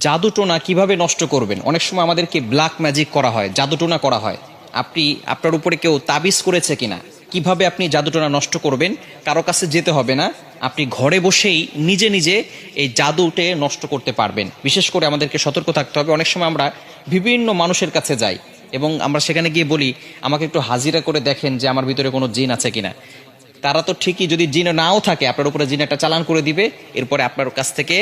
জাদুটোনা কিভাবে নষ্ট করবেন? অনেক সময় আমাদেরকে ব্ল্যাক ম্যাজিক করা হয়, জাদুটোনা করা হয়। আপনি আপনার উপরে কেউ তাবিজ করেছে কিনা, কিভাবে আপনি জাদুটোনা নষ্ট করবেন? কারো কাছে যেতে হবে না, আপনি ঘরে বসেই নিজে নিজে এই জাদুটে নষ্ট করতে পারবেন। বিশেষ করে আমাদেরকে সতর্ক থাকতে হবে। অনেক সময় আমরা বিভিন্ন মানুষের কাছে যাই এবং আমরা সেখানে গিয়ে বলি, আমাকে একটু হাজিরা করে দেখেন যে আমার ভিতরে কোনো জিন আছে কিনা। তারা তো ঠিকই, যদি জিন নাও থাকে আপনার উপরে জিন একটা চালান করে দিবে, এরপরে আপনার কাছ থেকে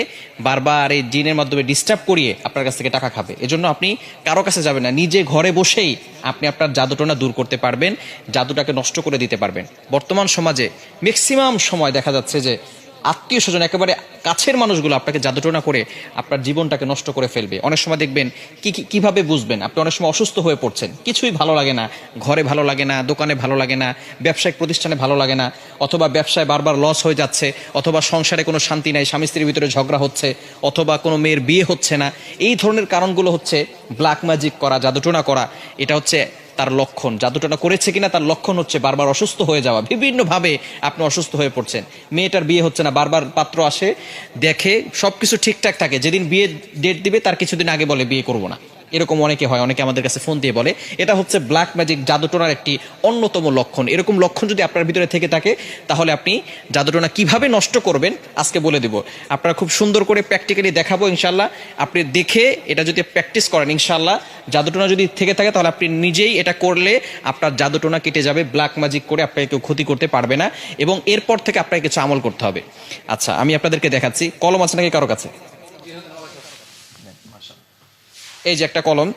বারবার এই জিনের মাধ্যমে ডিস্টার্ব করিয়ে আপনার কাছ থেকে টাকা খাবে। এজন্য আপনি কারো কাছে যাবেন না, নিজে ঘরে বসেই আপনি আপনার জাদুটোনা দূর করতে পারবেন, জাদুটাকে নষ্ট করে দিতে পারবেন। বর্তমান সমাজে ম্যাক্সিমাম সময় দেখা যাচ্ছে যে আত্মীয় স্বজন, একেবারে কাছের মানুষগুলো আপনাকে জাদুটোনা করে আপনার জীবনটাকে নষ্ট করে ফেলবে। অনেক সময় দেখবেন কিভাবে বুঝবেন? আপনি অনেক সময় অসুস্থ হয়ে পড়ছেন, কিছুই ভালো লাগে না, ঘরে ভালো লাগে না, দোকানে ভালো লাগে না, ব্যবসায়িক প্রতিষ্ঠানে ভালো লাগে না, অথবা ব্যবসায় বারবার লস হয়ে যাচ্ছে, অথবা সংসারে কোনো শান্তি নাই, স্বামী স্ত্রীর ভিতরে ঝগড়া হচ্ছে, অথবা কোনো মেয়ের বিয়ে হচ্ছে না। এই ধরনের কারণগুলো হচ্ছে ব্ল্যাক ম্যাজিক করা, জাদুটোনা করা। এটা হচ্ছে তার লক্ষণ। জাদুটোনা করেছে কিনা তার লক্ষণ হচ্ছে বারবার অসুস্থ হয়ে যাওয়া, বিভিন্নভাবে আপনি অসুস্থ হয়ে পড়ছেন। মেয়েটার বিয়ে হচ্ছে না, বারবার পাত্র আসে, দেখে সবকিছু ঠিকঠাক থাকে, যেদিন বিয়ে ডেট দিবে তার কিছুদিন আগে বলে বিয়ে করব না। এরকম অনেকে হয়, অনেকে আমাদের কাছে ফোন দিয়ে বলে। এটা হচ্ছে ব্ল্যাক ম্যাজিক, জাদুটোনার একটি অন্যতম লক্ষণ। এরকম লক্ষণ যদি আপনার ভিতরে থেকে থাকে, তাহলে আপনি জাদুটোনা কিভাবে নষ্ট করবেন আজকে বলে দিব। আপনারা খুব সুন্দর করে প্র্যাকটিক্যালি দেখাবো ইনশাল্লাহ। আপনি দেখে এটা যদি প্র্যাকটিস করেন, ইনশাল্লাহ জাদুটোনা যদি থেকে থাকে তাহলে আপনি নিজেই এটা করলে আপনার জাদুটোনা কেটে যাবে। ব্ল্যাক ম্যাজিক করে আপনাকে কেউ ক্ষতি করতে পারবে না, এবং এরপর থেকে আপনাকে কিছু আমল করতে হবে। আচ্ছা, আমি আপনাদেরকে দেখাচ্ছি। কলম আছে নাকি কারো কাছে? এই যে একটা কলম।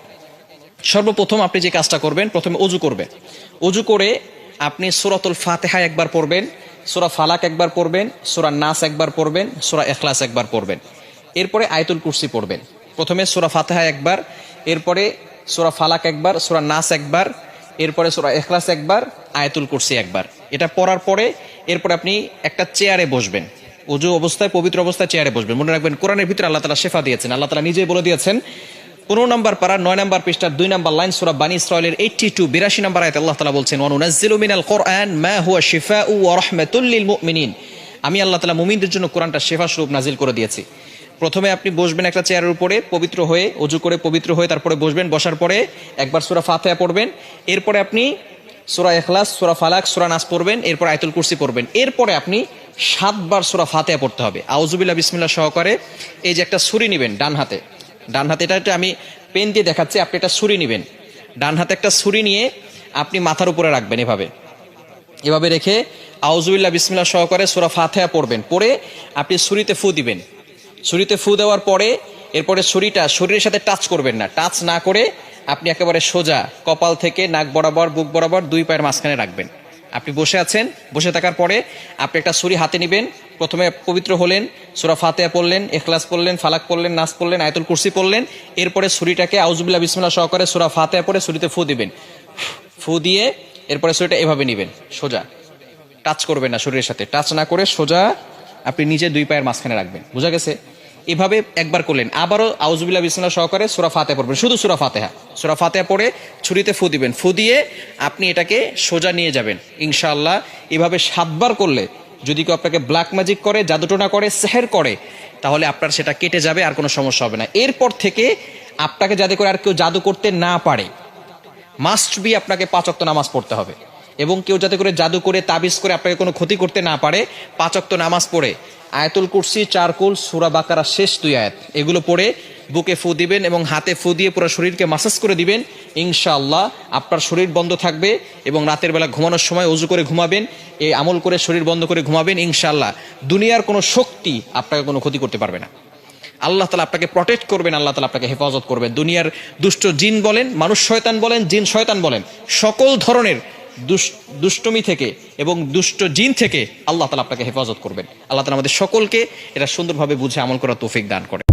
সর্বপ্রথম আপনি যে কাজটা করবেন, প্রথমে অজু করবেন। অজু করে আপনি সূরাতুল ফাতিহা একবার পড়বেন, সূরা ফালাক একবার পড়বেন, সূরা নাস একবার পড়বেন, সূরা ইখলাস একবার পড়বেন। এরপরে আয়াতুল কুরসি পড়বেন। প্রথমে সূরা ফাতিহা একবার, এরপরে সূরা ফালাক একবার, সূরা নাস একবার, এরপরে সূরা ইখলাস একবার, আয়াতুল কুরসি একবার। এটা পড়ার পরে এরপরে আপনি একটা চেয়ারে বসবেন। অজু অবস্থায়, পবিত্র অবস্থায় চেয়ারে বসবেন। মনে রাখবেন, কোরআনের ভিতরে আল্লাহ তাআলা শেফা দিয়েছেন। আল্লাহ তাআলা নিজেই বলে দিয়েছেন 15 নম্বর পারা 9 নম্বর পৃষ্ঠার 2 নম্বর লাইন, সূরা বানী ইসরাঈলের 82 নম্বর আয়াতে আল্লাহ তাআলা বলছেন, ওয়া নুনাজ্জিলু মিনাল কুরআন মা হুয়া শিফাউ ওয়া রাহমাতুল লিল মুমিনিন। আমি আল্লাহ তাআলা মুমিনদের জন্য কোরআনটা শেফা স্বরূপ নাজিল করে দিয়েছি। প্রথমে আপনি বসবেন একটা চেয়ারের উপরে, পবিত্র হয়ে, অজু করে পবিত্র হয়ে তারপরে বসবেন। বসার পরে একবার সূরা ফাতিহা পড়বেন, এরপরে আপনি সূরা ইখলাস, সূরা ফালাক, সূরা নাস পড়বেন, এরপর আয়াতুল কুরসি পড়বেন। এরপরে আপনি 7 বার সূরা ফাতিহা পড়তে হবে আউযুবিল্লাহ বিসমিল্লাহ সহকারে। এই যে একটা ছুরি নেবেন ডান হাতে, এটা আমি পেন দিয়ে দেখাচ্ছি, আপনি একটা ছুরি নেবেন। ডান হাতে একটা ছুরি নিয়ে আপনি মাথার উপরে রাখবেন, এভাবে রেখে আউযুবিল্লাহ বিসমিল্লাহ সহকারে সূরা ফাতিহা পড়বেন। পড়ে আপনি ছুরিতে ফু দিবেন। ছুরিতে ফু দেওয়ার পরে এরপরে ছুরিটা শরীরের সাথে টাচ করবেন না। টাচ না করে আপনি একেবারে সোজা কপাল থেকে নাক বরাবর, বুক বরাবর, 2 পায়ের মাঝখানে রাখবেন। আপনি বসে আছেন, বসে থাকার পরে আপনি একটা ছুরি হাতে নেবেন। প্রথমে পবিত্র হলেন, সূরা ফাতিহা পড়লেন, ইখলাস পড়লেন, ফালাক পড়লেন, নাস পড়লেন, আয়াতুল কুরসি পড়লেন। এরপরে ছুরিটাকে আউযুবিল্লাহ বিসমিল্লাহ সহকারে সূরা ফাতিহা পড়ে ছুরিতে ফু দিবেন। ফু দিয়ে এরপরে ছুরিটা এভাবে নেবেন, সোজা, টাচ করবেন না, শরীরের সাথে টাচ না করে সোজা আপনি নিজে 2 পায়ের মাঝখানে রাখবেন। বুঝা গেছে? এভাবে একবার করলেন। আবারও আউযুবিল্লাহ বিসমিল্লাহ সহকারে সূরা ফাতিহা পড়বেন, শুধু সূরা ফাতিহা পড়ে ছুরিতে ফু দিবেন। ফু দিয়ে আপনি এটাকে সোজা নিয়ে যাবেন ইনশাআল্লাহ। এভাবে 7 বার করলে যদি কেউ আপনাকে ব্ল্যাক ম্যাজিক করে, জাদুটোনা করে, সেহের করে, তাহলে আপনার সেটা কেটে যাবে, আর কোনো সমস্যা হবে না। এরপর থেকে আপনাকে যাতে করে আর কেউ জাদু করতে না পারে, মাস্ট বি আপনাকে 5 ওয়াক্ত নামাজ পড়তে হবে। এবং কেউ যাতে করে জাদু করে, তাবিজ করে আপনাকে কোনো ক্ষতি করতে না পারে, 5 ওয়াক্ত নামাজ পড়ে আয়াতুল কুরসি, 4 কুল, সূরা বাকারা শেষ 2 আয়াত, এগুলো পড়ে বুকে ফু দিবেন এবং হাতে ফু দিয়ে পুরো শরীরকে মাসাজ করে দিবেন। ইনশাআল্লাহ আপনার শরীর বন্ধ থাকবে, এবং রাতের বেলা ঘুমানোর সময় ওযু করে ঘুমাবেন, এই আমল করে শরীর বন্ধ করে ঘুমাবেন। ইনশাআল্লাহ দুনিয়ার কোনো শক্তি আপনাকে কোনো ক্ষতি করতে পারবে না। আল্লাহ তাআলা আপনাকে প্রটেক্ট করবেন, আল্লাহ তাআলা আপনাকে হেফাজত করবেন। দুনিয়ার দুষ্ট জিন বলেন, মানুষ শয়তান বলেন, জিন শয়তান বলেন, সকল ধরনের দুষ্টমি থেকে এবং দুষ্ট জিন থেকে আল্লাহ তাআলা আপনাকে হেফাজত করবেন। আল্লাহ তাআলা আমাদের সকলকে এটা সুন্দরভাবে বুঝে আমল করার তৌফিক দান করেন।